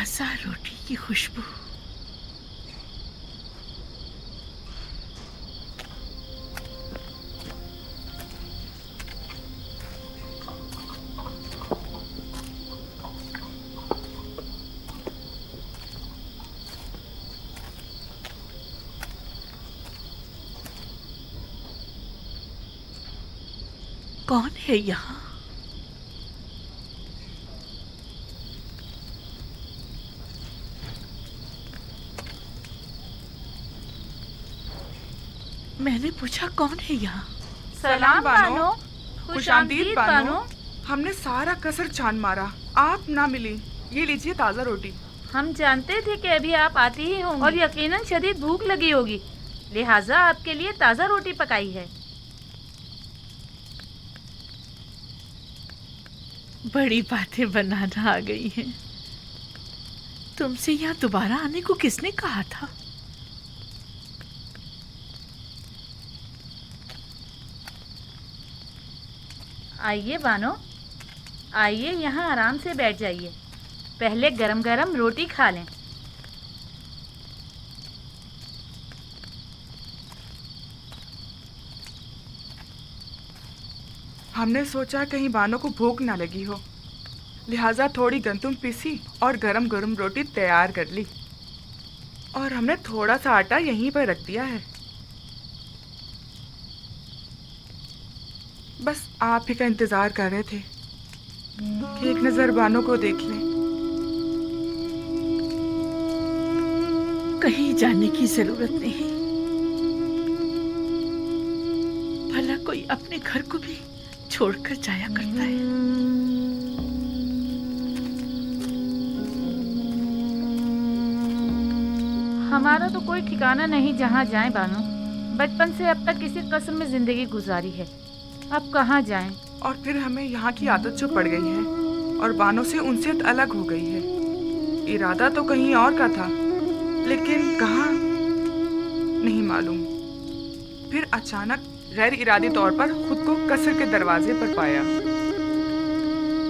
تازہ روٹی کی خوشبو. کون ہے یہاں؟ میں نے پوچھا کون ہے یہاں؟ سلام بانو. خوش آمدید بانو. ہم نے سارا قصر چھان مارا، آپ نہ ملی. یہ لیجیے تازہ روٹی. ہم جانتے تھے کہ ابھی آپ آتی ہی ہوں اور یقیناً شدید بھوک لگی ہوگی، لہٰذا آپ کے لیے تازہ روٹی پکائی ہے. بڑی باتیں بنانا آ گئی ہیں. تم سے یہاں دوبارہ آنے کو کس نے کہا تھا؟ آئیے بانو، آئیے یہاں آرام سے بیٹھ جائیے. پہلے گرم گرم روٹی کھا لیں. ہم نے سوچا کہیں بانو کو بھوک نہ لگی ہو، لہٰذا تھوڑی گندم پیسی اور گرم گرم روٹی تیار کر لی، اور ہم نے تھوڑا سا آٹا یہیں پر رکھ دیا ہے. بس آپ ہی کا انتظار کر رہے تھے کہ ایک نظر بانو کو دیکھ لیں. کہیں جانے کی ضرورت نہیں. بھلا کوئی اپنے گھر کو بھی چھوڑ کر جایا کرتا ہے. ہمارا تو کوئی ٹھکانہ نہیں جہاں جائیں بانو. بچپن سے اب تک اسی قصر میں زندگی گزاری ہے، اب کہاں جائیں؟ اور پھر ہمیں یہاں کی عادت جو پڑ گئی ہے اور بانو سے انسیت الگ ہو گئی ہے. ارادہ تو کہیں اور کا تھا، لیکن کہاں نہیں معلوم. پھر اچانک غیر ارادی طور پر خود کو قصر کے دروازے پر پایا.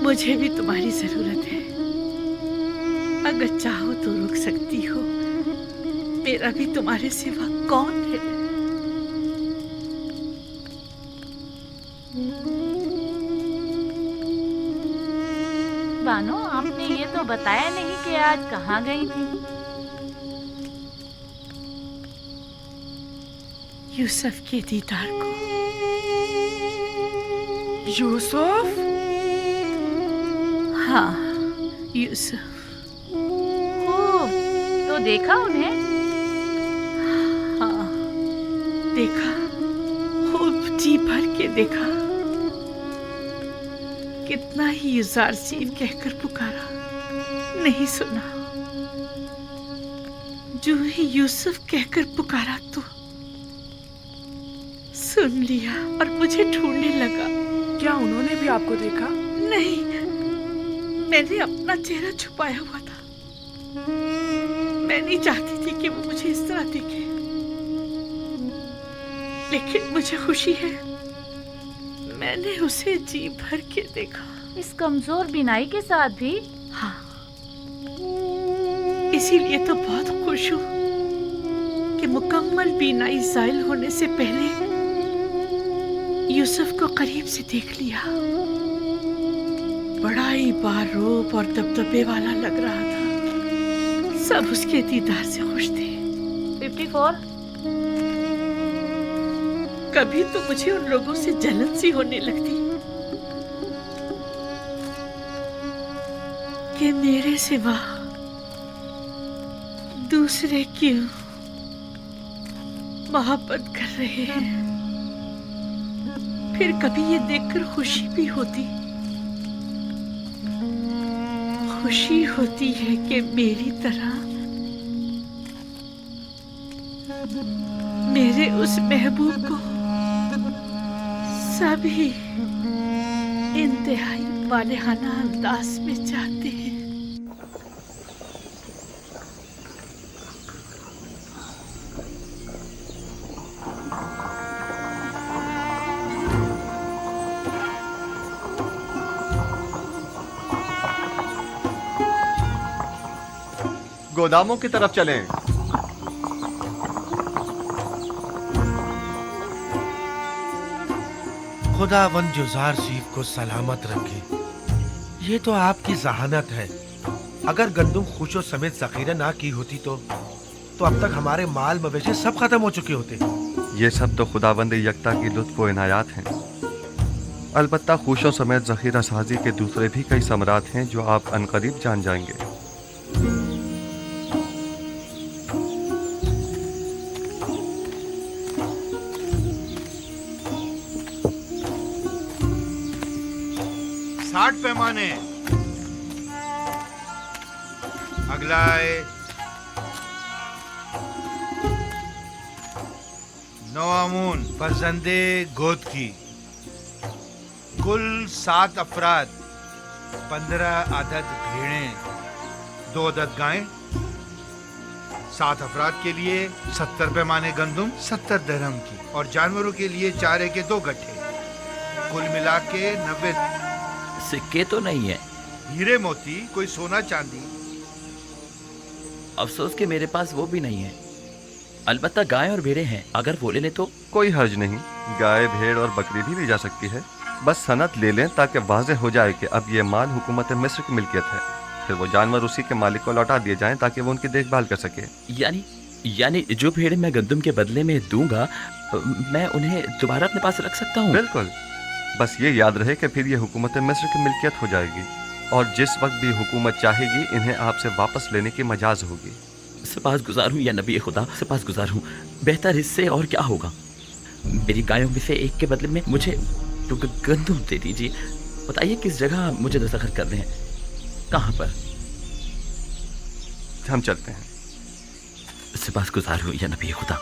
مجھے بھی تمہاری ضرورت ہے. اگر چاہو تو رک سکتی ہو. میرا بھی تمہارے سوا کون ہے؟ بانو، آپ نے یہ تو بتایا نہیں کہ آج کہاں گئی تھی. یوسف کے دیدار کو. یوسف؟ ہاں، یوسف. خوب، تو دیکھا انہیں؟ ہاں، دیکھا. خوب جی بھر کے دیکھا. کتنا ہی یزارسیف کہہ کر پکارا، نہیں سنا. جو ہی یوسف کہہ کر پکارا تو سن لیا اور مجھے ڈھونڈنے لگا. کیا انہوں نے بھی آپ کو دیکھا؟ نہیں، میں نے اپنا چہرہ چھپایا ہوا تھا. میں نہیں چاہتی تھی کہ وہ مجھے اس طرح دیکھے، لیکن مجھے خوشی ہے میں نے اسے جی بھر کے دیکھا. اس کمزور بینائی کے ساتھ بھی؟ ہاں، اسی لیے تو بہت خوش ہوں کہ مکمل بینائی زائل ہونے سے پہلے یوسف کو قریب سے دیکھ لیا. بڑا ہی باروب اور دبدبے والا لگ رہا تھا. سب اس کے دیدار سے خوش تھے. 54. کبھی تو مجھے ان لوگوں سے جلن سی ہونے لگتی کہ میرے سوا دوسرے کیوں محبت کر رہے ہیں. پھر کبھی یہ دیکھ کر خوشی بھی ہوتی. خوشی ہوتی ہے کہ میری طرح میرے اس محبوب کو سبھی انتہائی والہانہ انداز میں چاہتے ہیں. गोदामों की तरफ चलें। खुदावन जुज़ार सीफ को सलामत रखे। ये तो आपकी जहानत है। अगर गंदुम खुशो समेत जखीरा ना की होती तो अब तक हमारे माल मवेशी सब खत्म हो चुके होते। ये सब तो खुदावंद यकता की लुत्फ व इनायात हैं। अलबत्ता खुशों समेत जखीरा साजी के दूसरे भी कई समरात हैं जो आप अनकरीब जान जाएंगे। साठ पैमाने, अगला है 9 अमून फरजंदे गोद की, कुल 7 अफराद, 15 अदद भेड़ें, 2 अदद गायें। 7 अफराद के लिए 70 पैमाने गंदुम 70 दरहम की, और जानवरों के लिए चारे के 2 गट्ठे, कुल मिला के 90। सिक्के तो नहीं है? हीरे मोती, कोई सोना चांदी? अफसोस कि मेरे पास वो भी नहीं है। अलबत्ता गाय और भेड़ें हैं, अगर वो ले लें तो। कोई हर्ज नहीं, गाय भेड़ और बकरी भी ली जा सकती है। बस सनद ले लें ताकि वाज़ेह हो जाए कि अब ये माल हुकूमत मिस्र की मिल्कियत है। फिर वो जानवर उसी के मालिक को लौटा दिए जाएं ताकि वो उनकी देखभाल कर सके। यानी जो भेड़ मैं गंदुम के बदले में दूंगा, मैं उन्हें दोबारा अपने पास रख सकता हूँ? बिल्कुल। बस ये याद रहे कि फिर ये हुकूमत मिस्र की मिल्कियत हो जाएगी और जिस वक्त भी हुकूमत चाहेगी इन्हें आपसे वापस लेने की मजाज होगी। सपासगुजार हूँ या नबी खुदा, सपासगुजार हूँ। बेहतर इससे और क्या होगा। मेरी गायों में से एक के बदले में मुझे तो गंदुम दे दीजिए। बताइए किस जगह मुझे दस्तखत करने हैं, कहाँ पर? हम चलते हैं। सपासगुजार हूँ या नबी खुदा।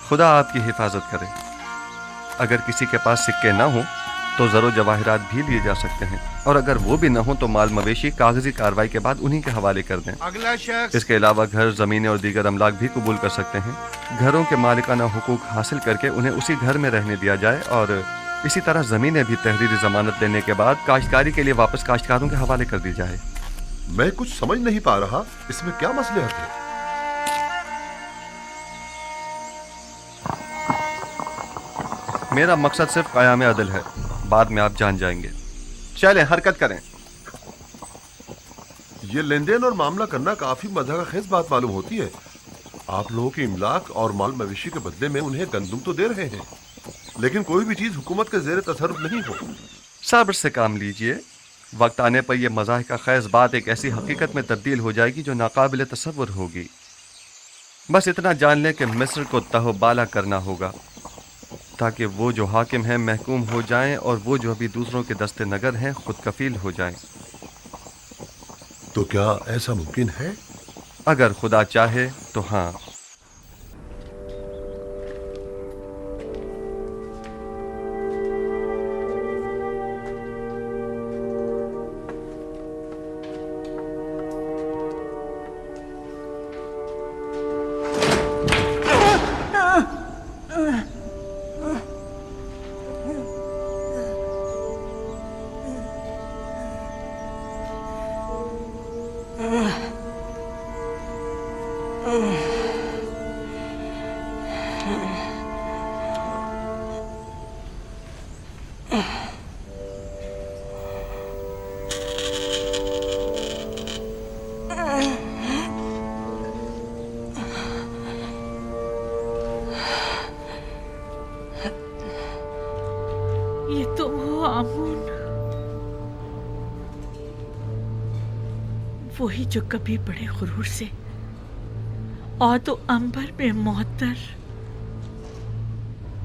खुदा आपकी हिफाजत करे। अगर किसी के पास सिक्के ना हो तो ज़रो जवाहरात भी लिए जा सकते हैं, और अगर वो भी ना हो तो माल मवेशी कागजी कार्रवाई के बाद उन्हीं के हवाले कर दें। अगला शख्स। इसके अलावा घर, ज़मीनें और दीगर अमलाक भी कबूल कर सकते हैं। घरों के मालिकाना हुकूक हासिल करके उन्हें उसी घर में रहने दिया जाए, और इसी तरह ज़मीनें भी तहरीरी ज़मानत लेने के बाद काश्तकारी के लिए वापस काश्तकारों के हवाले कर दी जाए। मैं कुछ समझ नहीं पा रहा, इसमें क्या मसलहत है? मेरा मकसद सिर्फ क़याम अदल है, बाद में आप जान जाएंगे। चलें, हरकत करें। ये लेन देन और मामला करना काफी मज़ाक़खेज़ बात मालूम होती है। आप लोगों की इमलाक और माल मवेशी के बदले में उन्हें गंदुम तो दे रहे हैं, लेकिन कोई भी चीज हुकूमत के ज़ेर तसर्रुफ नहीं हो। सब्र से काम लीजिए। वक्त आने पर यह मज़ाक़खेज़ बात एक ऐसी हकीकत में तब्दील हो जाएगी जो नाकाबिल तसव्वुर होगी। बस इतना जान लें कि मिस्र को तहबाला करना होगा ताकि वो जो हाकिम हैं महकूम हो जाएं और वो जो अभी दूसरों के दस्ते नगर हैं खुद कफील हो जाएं। तो क्या ऐसा मुमकिन है? अगर खुदा चाहे तो हाँ। ये तो वो आमून, वही जो कभी बड़े गुरूर से और तो अंबर में मोहतर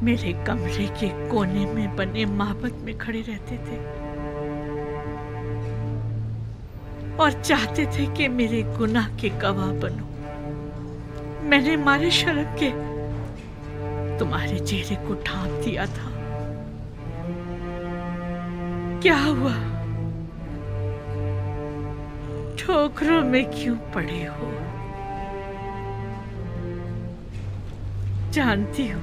मेरे कमरे के कोने में बने माबद में खड़े रहते थे और चाहते थे कि मेरे गुनाह के गवाह बनो। मैंने मारे शर्म के तुम्हारे चेहरे को ढांप दिया था। क्या हुआ? ठोकरों में क्यों पड़े हो? जानती हूँ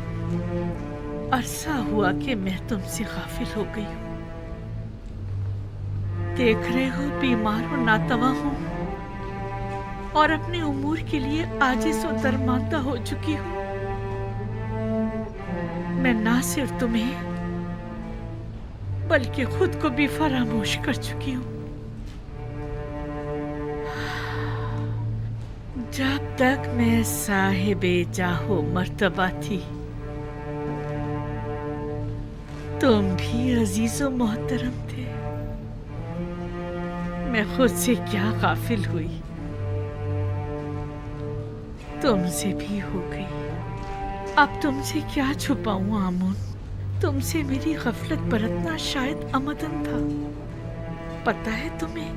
अरसा हुआ कि मैं तुमसे गाफिल हो गई हूँ। देख रहे हो बीमार हो, नातवा हूँ। اور اپنے امور کے لیے عاجز و درماندہ ہو چکی ہوں۔ میں نہ صرف تمہیں بلکہ خود کو بھی فراموش کر چکی ہوں۔ جب تک میں صاحب جاہو مرتبہ تھی، تم بھی عزیز و محترم تھے۔ میں خود سے کیا غافل ہوئی، تم سے بھی ہو گئی۔ اب تم سے کیا چھپاؤں آمون، تم سے میری غفلت برتنا شاید عمدن تھا۔ پتہ ہے تمہیں،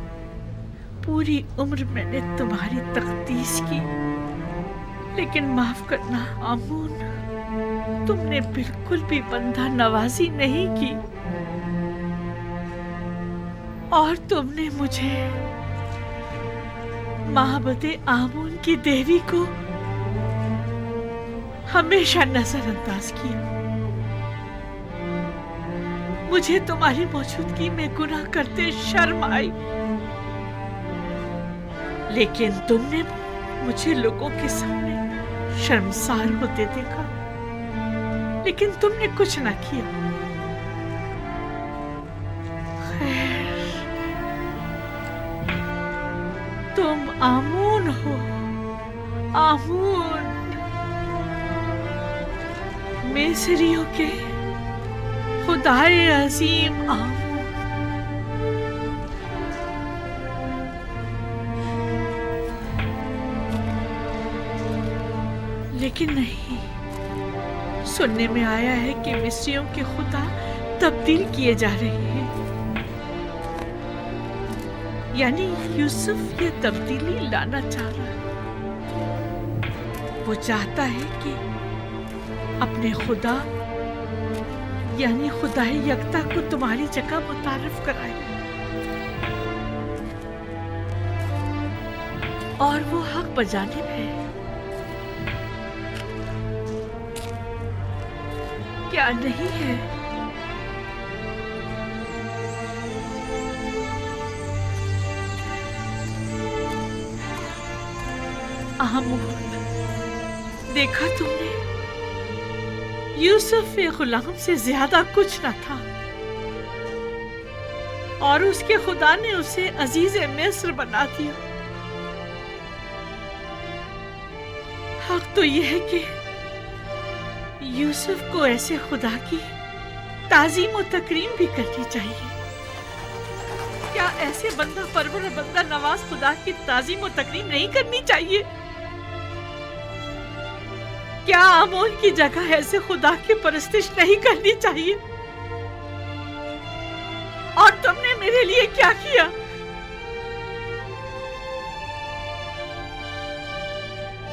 پوری عمر میں نے تمہاری تقدیس کی، لیکن معاف کرنا آمون، تم نے بالکل بھی بندہ نوازی نہیں کی، اور تم نے مجھے معبد آمون کی دیوی کو ہمیشہ نظر انداز کیا۔ مجھے تمہاری موجودگی میں گناہ کرتے شرم آئی، لیکن تم نے مجھے لوگوں کے سامنے شرمسار ہوتے دیکھا، لیکن تم نے کچھ نہ کیا۔ خیر، تم آمون ہو، آمون، مصریوں کے خدائے عظیم آمون۔ لیکن نہیں، سننے میں آیا ہے کہ مصریوں کے خدا تبدیل کیے جا رہے ہیں، یعنی یوسف یہ تبدیلی لانا چاہ رہا ہے۔ وہ چاہتا ہے کہ اپنے خدا یعنی خدا یکتا کو تمہاری جگہ متعارف کرائے، اور وہ حق بجانب ہے۔ کیا نہیں ہے؟ آمون، دیکھا تم نے، یوسف ایک غلام سے زیادہ کچھ نہ تھا، اور اس کے خدا نے اسے عزیز مصر بنا دیا۔ حق تو یہ ہے کہ یوسف کو ایسے خدا کی تعظیم و تکریم بھی کرنی چاہیے۔ کیا ایسے بندہ پرور بندہ نواز خدا کی تعظیم و تکریم نہیں کرنی چاہیے؟ کیا آمون کی جگہ ایسے خدا کی پرستش نہیں کرنی چاہیے؟ اور تم نے میرے لیے کیا کیا؟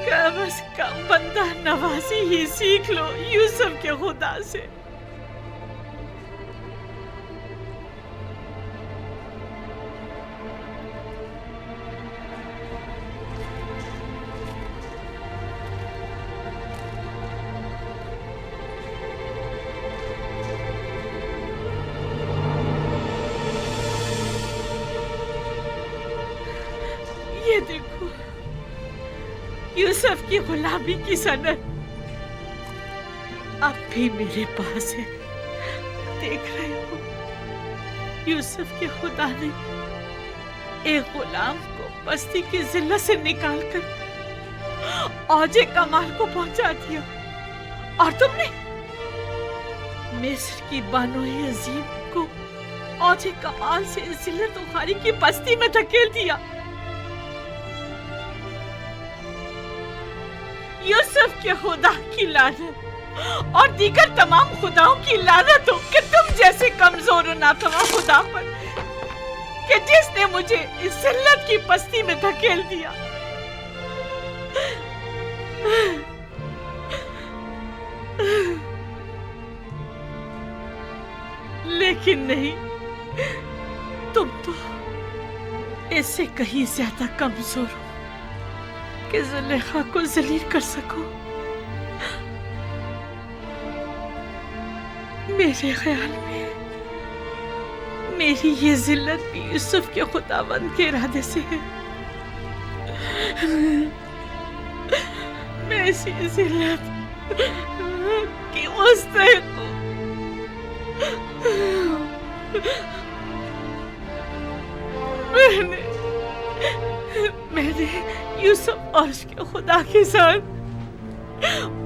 کم از کم بندہ نوازی ہی سیکھ لو یوسف کے خدا سے۔ یہ دیکھو، یوسف کی غلامی کی سند اب بھی میرے پاس ہے۔ دیکھ رہے ہو، یوسف کے خدا نے ایک غلام کو پستی کی ذلت سے نکال کر اوج کمال کو پہنچا دیا، اور تم نے مصر کی بانوئے عظیم کو اوج کمال سے ذلت و خواری کی پستی میں دھکیل دیا۔ یوسف کے خدا کی لعنت اور دیگر تمام خداؤں کی لعنت ہو کہ تم جیسے کمزور و ناتواں خدا پر، کہ جس نے مجھے اس ذلت کی پستی میں دھکیل دیا۔ لیکن نہیں، تم تو اس سے کہیں زیادہ کمزور ہو کہ زلیخا کو ذلیل کر سکو۔ میرے خیال میں میری یہ ذلت بھی یوسف کے خداوند کے ارادے سے ہے۔ मैं इसी लैब की मुस्तैक हूँ। मैंने यूसुफ और उसके खुदा के साथ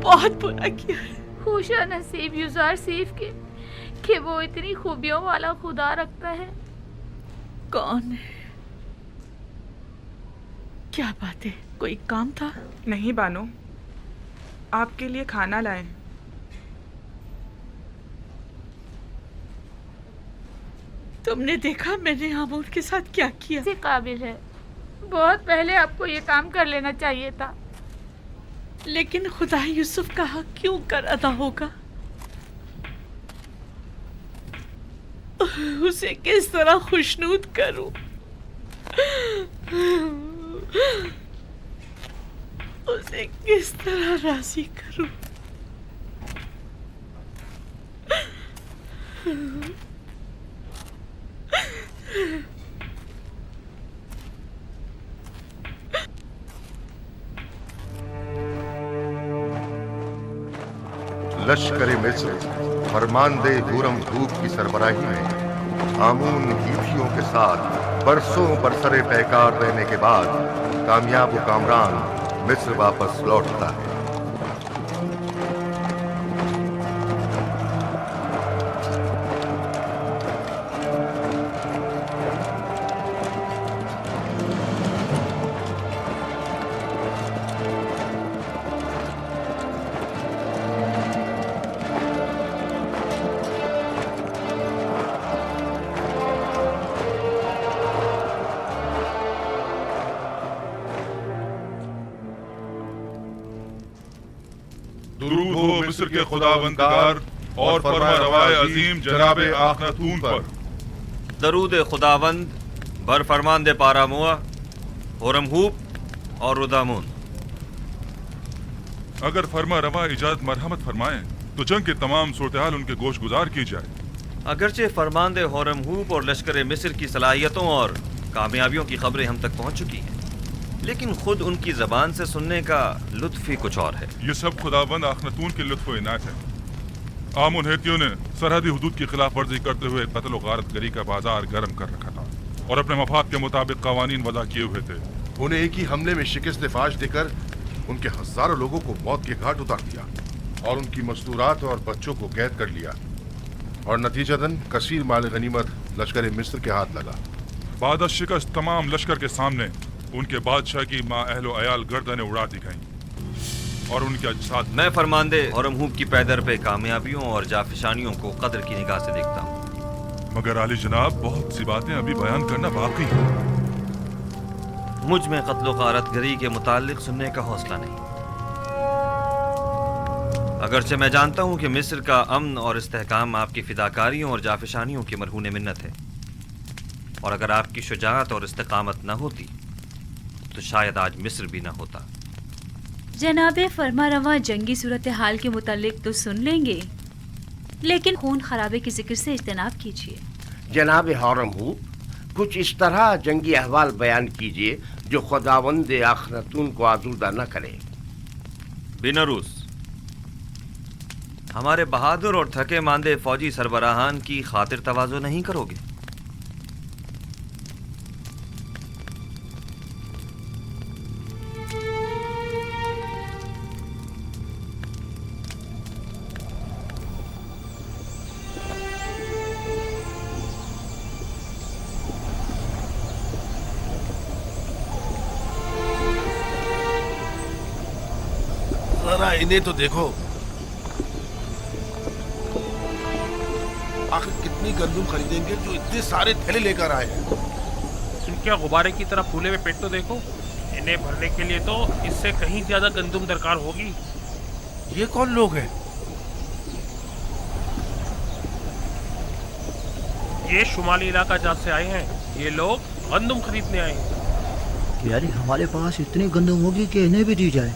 बहुत बुरा किया है। खुशा नसीब यूजार सीफ के कि वो इतनी खूबियों वाला खुदा रखता है। कौन है? क्या बात है, कोई काम था? नहीं बानो, आपके लिए खाना लाए। तुमने देखा मैंने आमोन के साथ क्या किया? से काबिल है, बहुत पहले आपको ये काम कर लेना चाहिए था। लेकिन खुदा यूसुफ का हक क्यों कर अदा होगा? उसे किस तरह खुशनूद करूं? उसे किस तरह राजी करूं? लश्कर मिस्र फरमानदे हुरम धूप की सरबराही में आमून हीथियों के साथ बरसों बरसरे पैकार रहने के बाद कामयाब व कामरान मिस्र वापस लौटता है। दुरूद हो मिस्र के खुदावंदगार और फरमा रवाए अजीम जनाबे आखनतून पर। दरूद खुदावंद बर फरमानदे पारामुआ, होरमहूब और रुदामून। अगर फरमा रवा इजाजत मरहमत फरमाएं तो जंग के तमाम सूरत-ए-हाल उनके गोश गुजार की जाए। अगरचे फरमानदे होरमहूब और लश्कर मिस्र की सलाहियतों और कामयाबियों की खबरें हम तक पहुंच चुकी हैं, लेकिन खुद उनकी जबान से सुनने का लुत्फ ही कुछ और है। ये सब खुदावंद आखनतून के लुत्फ व इनायत है। आमुन हेतियों ने सरहदी हुदूद की खिलाफ वर्जी करते हुए कत्ल गारत गरी का बाजार गर्म कर रखा था और अपने मफाद के मुताबिक कवानीन वज़ा किए हुए थे। उन्हें एक ही हमले में शिकस्त फाश देकर उनके हजारों लोगों को मौत के घाट उतार दिया और उनकी मस्तूरात और बच्चों को कैद कर लिया और नतीजतन कसीर माल गनीमत लश्कर मिस्र के हाथ लगा। बाद शिकस्त तमाम लश्कर के सामने उनके बादशाह की माँ अहलो अयाल गर्दनें उड़ा दी गईं और उनके अजसाद। मैं फरमानदे होरमहूब की पैदर पे कामयाबियों और जाफिशानियों को कदर की निगाह से देखता हूँ, मगर आली जनाब बहुत सी बातें अभी बयान करना बाकी है। मुझ में कत्ल गारत गरी के मुतालिक सुनने का हौसला नहीं। अगरचे मैं जानता हूँ कि मिस्र का अमन और इस्तेहकाम आपकी फिदाकारियों और जाफिशानियों की मरहून मिन्नत है, और अगर आपकी शुजाअत और इस्तेकामत न होती तो शायद आज मिस्र भी ना होता। जनाबे फरमा रवा जंगी सूरत हाल के मुतालिक तो सुन लेंगे, लेकिन खून खराबे के जिक्र से इज्तनाब कीजिए। जनाब होरमहूब, कुछ इस तरह जंगी अहवाल बयान कीजिए जो खुदावंद आखनतून को आज़ूदा न करे। बिनरूस, हमारे बहादुर और थके मांदे फौजी सरबराहान की खातिर तवाज़ो नहीं करोगे? जरा इन्हें तो देखो, आखिर कितनी गंदुम खरीदेंगे जो इतने सारे थैले लेकर आए हैं। इनके गुब्बारे की तरह फूले हुए पेट तो देखो। इन्हें भरने के लिए तो इससे कहीं ज्यादा गंदुम दरकार होगी। ये कौन लोग हैं? ये शुमाली इलाका जहाँ से आए हैं, ये लोग गंदुम खरीदने आए हैं। यानी हमारे पास इतनी गंदुम होगी कि इन्हें भी दी जाए।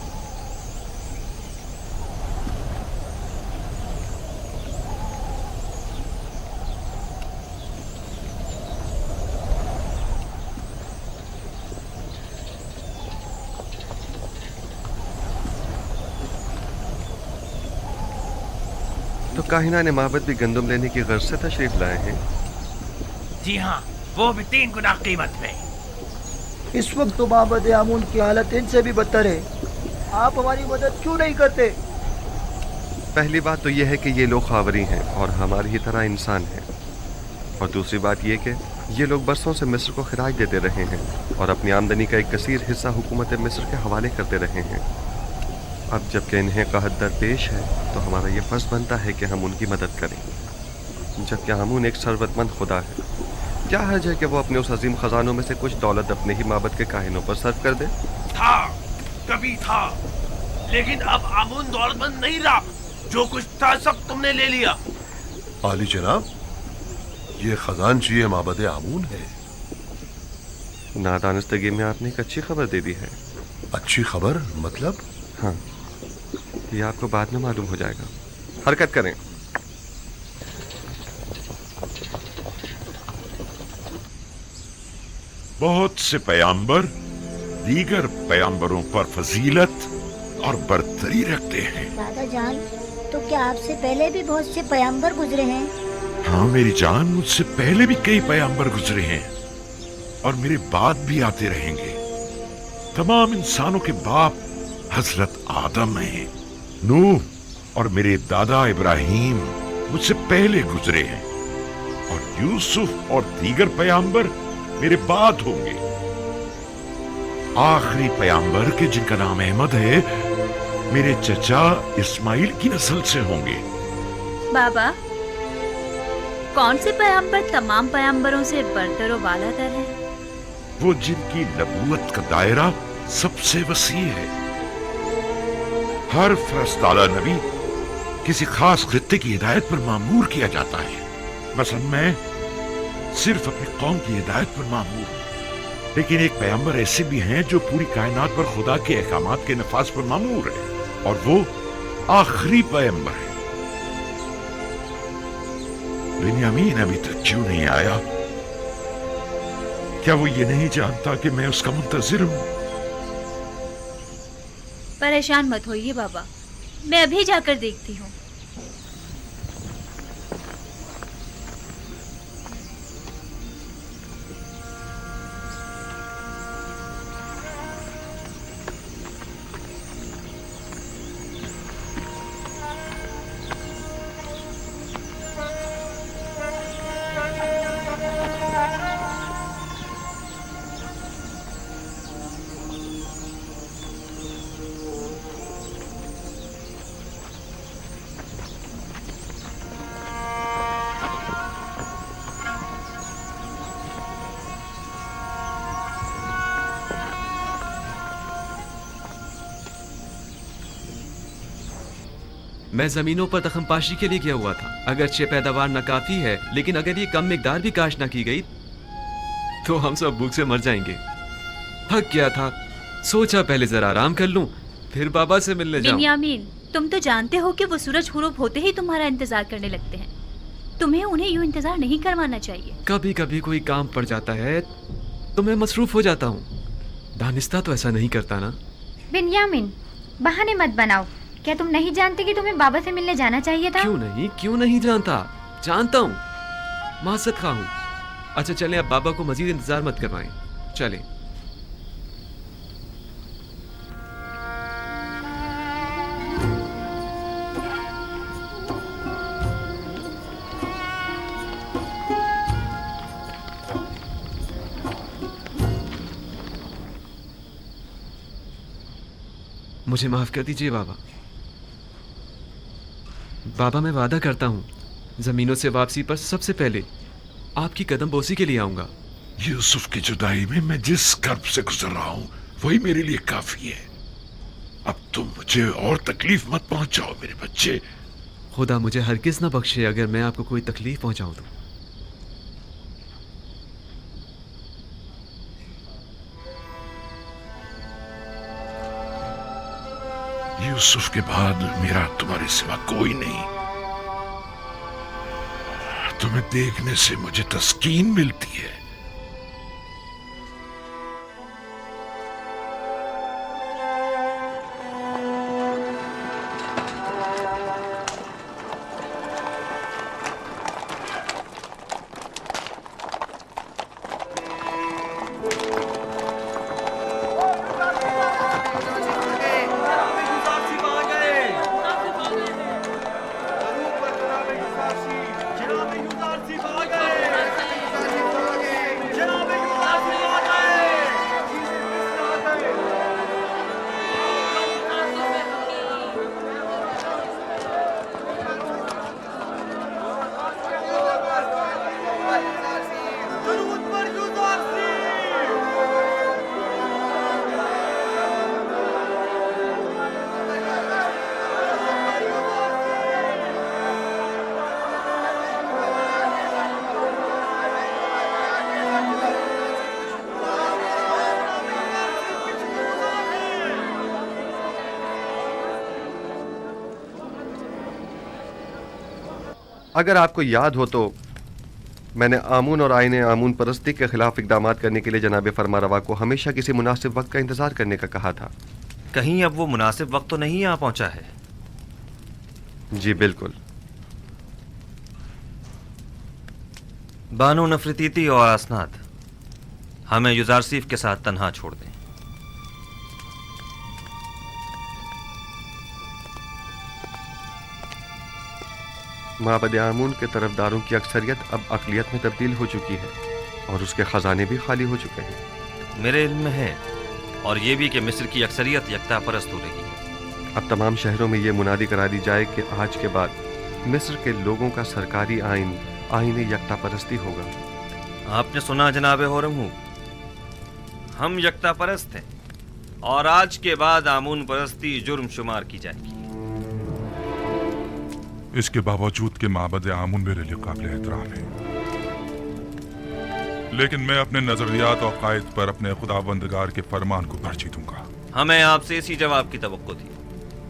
तो काहिना ने माबद भी गंदम लेने की गर्ज से तशरीफ लाए हैं। जी हाँ, वो भी 3 गुना कीमत में। इस वक्त तो माबद आमून की हालत इनसे भी बदतर है, आप हमारी मदद क्यों नहीं करते? पहली बात तो यह है कि ये लोग खावरी हैं और हमारी ही तरह इंसान हैं, और दूसरी बात ये कि ये लोग बरसों से मिस्र को खराज देते रहे हैं और अपनी आमदनी का एक कसीर हिस्सा हुकूमत मिस्र के हवाले करते रहे हैं। अब जबकि इन्हें कहत दरपेश है तो हमारा ये फर्ज बनता है कि हम उनकी मदद करें। जबकि आमून एक सरवतमंद खुदा है, क्या हर्ज है कि वो अपने उस अजीम खजानों में से कुछ दौलत अपने ही माबद के काहिनों पर सर्व कर दे? था, कभी था, लेकिन अब आमून दौलतमंद नहीं रहा। जो कुछ था सब तुमने ले लिया। आली जनाब, ये खजानची माबद आमून है। नादानस्तगी में आपने एक अच्छी खबर दे दी है। अच्छी खबर मतलब? हाँ, ये आपको बाद में मालूम हो जाएगा। हरकत करें। बहुत से पैगंबर दीगर पैगंबरों पर फजीलत और बरतरी रखते हैं। दादा जान, तो क्या आपसे पहले भी बहुत से पैगंबर गुजरे हैं? हाँ मेरी जान, मुझसे पहले भी कई पैगंबर गुजरे हैं और मेरे बाद भी आते रहेंगे। तमाम इंसानों के बाप हजरत आदम हैं। नूह और मेरे दादा इब्राहिम मुझसे पहले गुजरे हैं और यूसुफ और दीगर पैगंबर मेरे बाद होंगे। आखिरी पैगंबर के जिनका नाम अहमद है, मेरे चचा इस्माइल की नस्ल से होंगे। बाबा, कौन से पैगंबर तमाम पैगंबरों से बरतर व बालातर है? वो जिनकी नबूवत का दायरा सबसे वसी है। हर फरस्ताला नबी किसी खास खित्ते की हिदायत पर मामूर किया जाता है। मसलन मैं सिर्फ अपनी कौम की हिदायत पर मामूर हूं, लेकिन एक पैगंबर ऐसे भी हैं जो पूरी कायनात पर खुदा के अहकामात के नफाज पर मामूर है, और वो आखिरी पैगंबर है। बिन्यामीन अभी तक क्यों नहीं आया? क्या वो ये नहीं जानता कि मैं उसका मुंतजिर हूं? परेशान मत होइए बाबा, मैं अभी जाकर देखती हूँ। मैं जमीनों पर दखमपाशी के लिए गया हुआ था। अगरचे पैदावार नाकाफी है, लेकिन अगर ये कम मिकदार भी काश ना की गई तो हम सब भूख से मर जाएंगे। थक गया था, सोचा पहले जरा आराम कर लूं, फिर बाबा से मिलने जाऊं। बिन्यामीन, तुम तो जानते हो कि वो सूरज गुरूब होते ही तुम्हारा इंतजार करने लगते हैं। तुम्हें उन्हें यूं इंतजार नहीं करवाना चाहिए। कभी कभी कोई काम पड़ जाता है तो मैं मसरूफ हो जाता हूँ। दानिस्ता तो ऐसा नहीं करता ना। बिन्यामीन, बहाने मत बनाओ। क्या तुम नहीं जानते कि तुम्हें बाबा से मिलने जाना चाहिए था? क्यों नहीं जानता, जानता हूँ, मासद खा हूँ। अच्छा चलें, अब बाबा को मजीद इंतजार मत करवाएं, चलें। मुझे माफ कर दीजिए बाबा। बाबा, मैं वादा करता हूँ जमीनों से वापसी पर सबसे पहले आपकी कदम बोसी के लिए आऊंगा। यूसुफ की जुदाई में मैं जिस कर्ब से गुजर रहा हूँ वही मेरे लिए काफी है। अब तुम मुझे और तकलीफ मत पहुंचाओ मेरे बच्चे। खुदा मुझे हरगिज न बख्शे अगर मैं आपको कोई तकलीफ पहुंचाऊं तो। यूसुफ के बाद मेरा तुम्हारे सिवा कोई नहीं। तुम्हें देखने से मुझे तस्कीन मिलती है। اگر آپ کو یاد ہو تو میں نے آمون اور آئین آمون پرستی کے خلاف اقدامات کرنے کے لیے جناب فرما روا کو ہمیشہ کسی مناسب وقت کا انتظار کرنے کا کہا تھا. کہیں اب وہ مناسب وقت تو نہیں آ پہنچا ہے؟ جی بالکل. بانو نفرتیتی اور اسناد ہمیں یوزارسیف کے ساتھ تنہا چھوڑ دیں. معبد آمون کے طرفداروں کی اکثریت اب اقلیت میں تبدیل ہو چکی ہے اور اس کے خزانے بھی خالی ہو چکے ہیں. میرے علم میں ہے، اور یہ بھی کہ مصر کی اکثریت یکتا پرست ہو رہی ہے. اب تمام شہروں میں یہ منادی کرا دی جائے کہ آج کے بعد مصر کے لوگوں کا سرکاری آئین آئین یکتا پرستی ہوگا. آپ نے سنا جناب ہورم، ہم یکتا پرست ہیں اور آج کے بعد آمون پرستی جرم شمار کی جائے گی. اس کے باوجود کہ معبد آمون میرے لیے قابل احترام ہے، لیکن میں اپنے نظریات اور قائد پر اپنے خداوندگار کے فرمان کو ترجیح دوں گا. ہمیں آپ سے اسی جواب کی توقع تھی.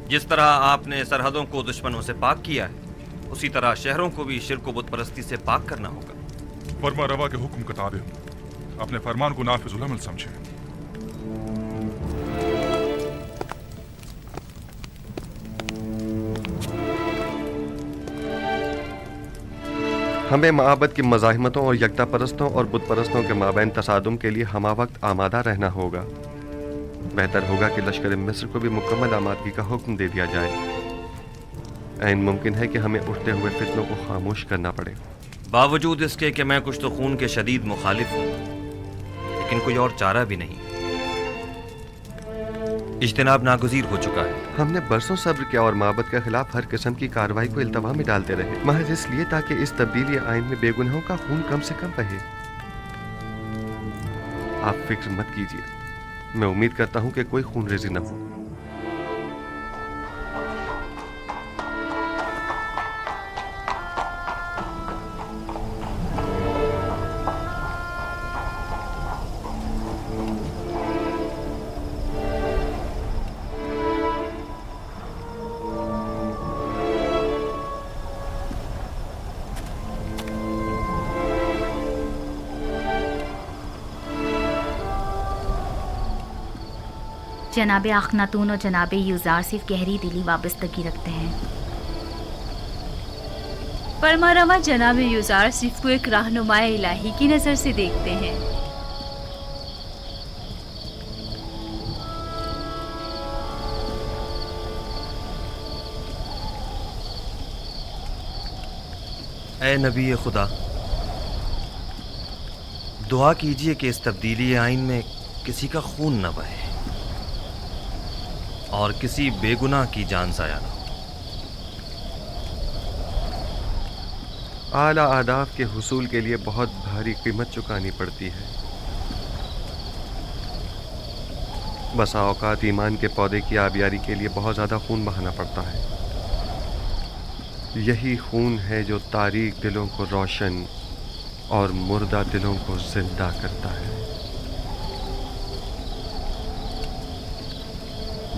جس طرح آپ نے سرحدوں کو دشمنوں سے پاک کیا ہے، اسی طرح شہروں کو بھی شرک و بت پرستی سے پاک کرنا ہوگا. فرما روا کے حکم کا تابع ہوں، اپنے فرمان کو نافذ العمل سمجھیں. ہمیں معابد کی مزاحمتوں اور یکتا پرستوں اور بت پرستوں کے مابین تصادم کے لیے ہمہ وقت آمادہ رہنا ہوگا. بہتر ہوگا کہ لشکر مصر کو بھی مکمل آمادگی کا حکم دے دیا جائے. عین ممکن ہے کہ ہمیں اٹھتے ہوئے فتنوں کو خاموش کرنا پڑے. باوجود اس کے کہ میں کچھ تو خون کے شدید مخالف ہوں، لیکن کوئی اور چارہ بھی نہیں. اجتناب ناگزیر ہو چکا ہے. ہم نے برسوں صبر کیا اور معبد کے خلاف ہر قسم کی کارروائی کو التوا میں ڈالتے رہے، محض اس لیے تاکہ اس تبدیلی آئین میں بے گناہوں کا خون کم سے کم بہے. آپ فکر مت کیجیے، میں امید کرتا ہوں کہ کوئی خون ریزی نہ ہو. جناب اخناتون اور جناب یوزارسیف گہری دلی وابستگی رکھتے ہیں. فرما روا جناب یوزارسیف کو ایک رہنما الہی کی نظر سے دیکھتے ہیں. اے نبی خدا، دعا کیجئے کہ اس تبدیلی آئین میں کسی کا خون نہ بہے اور کسی بے گناہ کی جان ضائع نہ ہو. اعلیٰ اہداف کے حصول کے لیے بہت بھاری قیمت چکانی پڑتی ہے. بسا اوقات ایمان کے پودے کی آبیاری کے لیے بہت زیادہ خون بہانا پڑتا ہے. یہی خون ہے جو تاریک دلوں کو روشن اور مردہ دلوں کو زندہ کرتا ہے.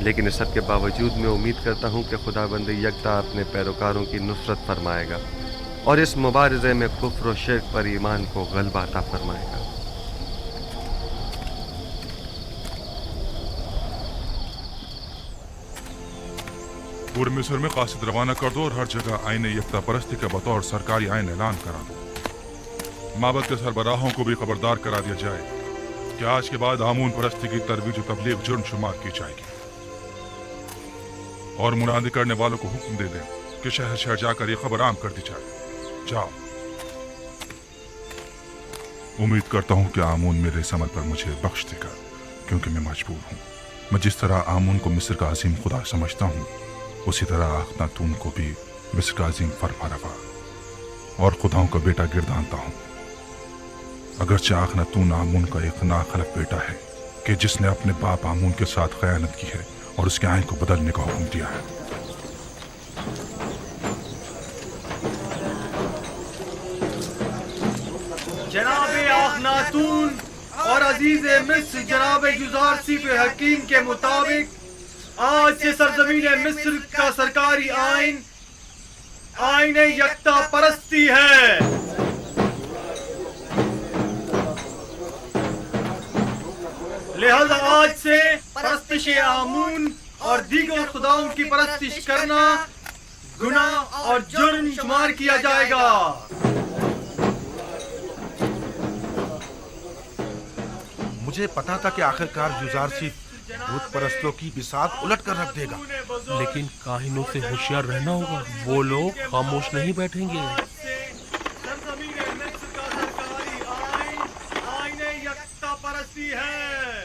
لیکن اس سب کے باوجود میں امید کرتا ہوں کہ خداوند یکتا اپنے پیروکاروں کی نصرت فرمائے گا اور اس مبارزے میں کفر و شرک پر ایمان کو غلبہ عطا فرمائے گا. پورے مصر میں قاصد روانہ کر دو اور ہر جگہ آئین یکتا پرستی کا بطور سرکاری آئین اعلان کرا دو. معبد کے سربراہوں کو بھی خبردار کرا دیا جائے کہ آج کے بعد آمون پرستی کی ترویج و تبلیغ جرم شمار کی جائے گی، اور منادی کرنے والوں کو حکم دے دیں کہ شہر شہر جا کر یہ خبر عام کر دی جائے. جاؤ. امید کرتا ہوں کہ آمون میرے اس عمل پر مجھے بخش دے گا، کیونکہ میں مجبور ہوں. میں جس طرح آمون کو مصر کا عظیم خدا سمجھتا ہوں، اسی طرح اخناتون کو بھی مصر کا عظیم فرما روا اور خداؤں کا بیٹا گردانتا ہوں. اگرچہ اخناتون آمون کا ایک ناخلف بیٹا ہے کہ جس نے اپنے باپ آمون کے ساتھ خیانت کی ہے اور اس کے آئین کو بدلنے کا حکم دیا ہے. جناب اخناتون اور عزیز مصر جناب یوزارسیف حکیم کے مطابق آج سے سرزمین مصر کا سرکاری آئین आईने यकता परस्ती है। लिहाजा आज से परस्तिश आमून और दीगर खुदाओं की परस्तिश करना गुनाह और जुर्म शुमार किया जाएगा। मुझे पता था कि आखिरकार युजारसी भूत परस्तों की बिसात उलट कर रख देगा, लेकिन काहिनों से होशियार रहना होगा, वो लोग खामोश नहीं बैठेंगे। आईने यकता परस्ती है।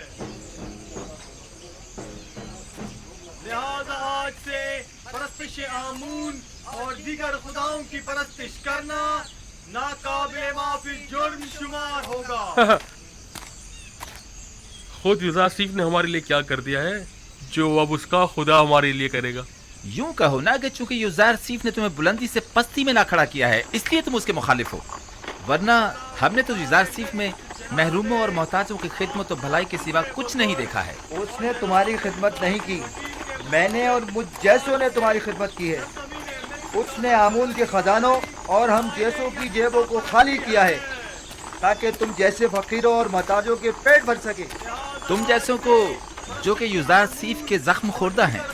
लिहाजा आज से परस्तिश आमून और दीगर खुदाओं की परस्तिश करना नाकाबिले माफी जुर्म शुमार होगा। खुद युजारसीफ ने हमारे लिए क्या कर दिया है जो अब उसका खुदा हमारे लिए करेगा। यूं कहो ना कि चूंकि युजारसीफ ने तुम्हें बुलंदी से पस्ती में ला खड़ा किया है इसलिए तुम उसके मुखालिफ हो, वरना हमने तो युजारसीफ में महरूमों और मोहताजों की खिदमत और भलाई के सिवा कुछ नहीं देखा है। उसने तुम्हारी खिदमत नहीं की, मैंने और मुझ जैसों ने तुम्हारी खिदमत की है। उसने आमून के खजानों और हम जैसों की जेबों को खाली किया है ताकि तुम जैसे फकीरों और मोहताजों के पेट भर सके। तुम जैसों को जो कि युजारसीफ के जख्म खुर्दा हैं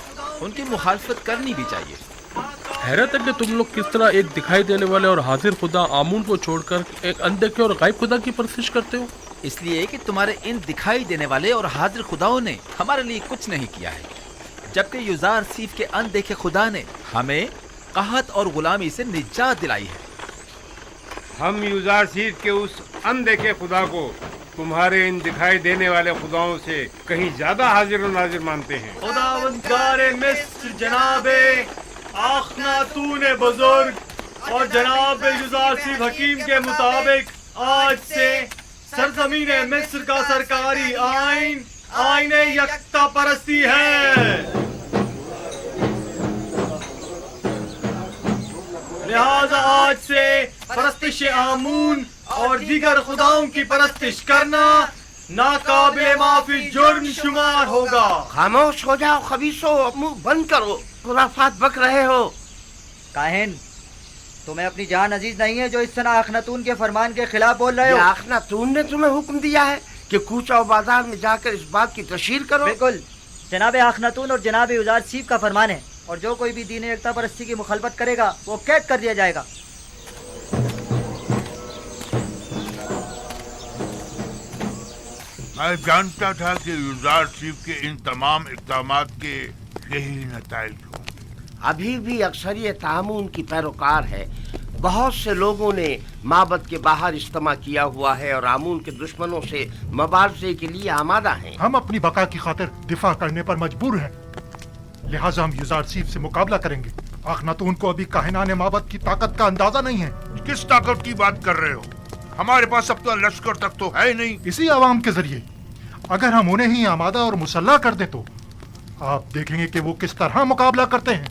उनकी मुखालफत करनी भी चाहिए। हैरत है कि तुम लोग किस तरह एक दिखाई देने वाले और हाजिर खुदा आमून को छोड़कर एक अनदेखे और गायब खुदा की परस्तिश करते हो। इसलिए कि तुम्हारे इन दिखाई देने वाले और हाजिर खुदाओं ने हमारे लिए कुछ नहीं किया है, जबकि युजारसीफ के अनदेखे खुदा ने हमें कहत और गुलामी से निजात दिलाई है। हम युजारसीफ के उस अनदेखे खुदा को तुम्हारे इन दिखाई देने वाले खुदाओं से कहीं ज्यादा हाजिर और नाजिर मानते हैं। खुदावंदारे मिस्र जनाबे आखनातून बुजुर्ग और जनाब युजारसीफ हकीम के मुताबिक आज से सरजमीन मिस्र का सरकारी आइन आईने यकता परस्ती है। लिहाजा आज से परस्तिश आमून और दीगर खुदाओं की परस्तिश करना नाकाबिले माफी जुर्म शुमार होगा। खामोश हो जाओ खबीसो, मुंह बंद करो, खुराफात बक रहे हो। काहिन, तुम्हें अपनी जान अजीज नहीं है जो इस तरह अखनातून के फरमान के खिलाफ बोल रहे हो? अखनातून ने तुम्हें हुक्म दिया है कि कूचा और बाजार में जाकर इस बात की तशहीर करो। बिल्कुल, जनाब अखनातून और जनाब युजारसीफ का फरमान है, और जो कोई भी दीन एकता परस्ती की मुखालफत करेगा वो कैद कर दिया जाएगा। मैं जानता था कि युजारसीफ के इन तमाम इक़दामात के यही नताइज होंगे। अभी भी अक्सरियत आमून की पैरोकार है। बहुत से लोगों ने माबद के बाहर इज्तिमा किया हुआ है और आमून के दुश्मनों से मुबारजे के लिए आमादा हैं। हम अपनी बका की खातिर दिफा करने पर मजबूर हैं, लिहाजा हम युजारसीफ से मुकाबला करेंगे। अखनातून को अभी काहिनाने माबद की ताकत का अंदाजा नहीं है। किस ताकत की बात कर रहे हो? हमारे पास अब तो लश्कर तक तो है नहीं। इसी आवाम के जरिए अगर हम उन्हें ही आमादा और मुसल्ला कर दें तो आप देखेंगे कि वो किस तरह मुकाबला करते हैं।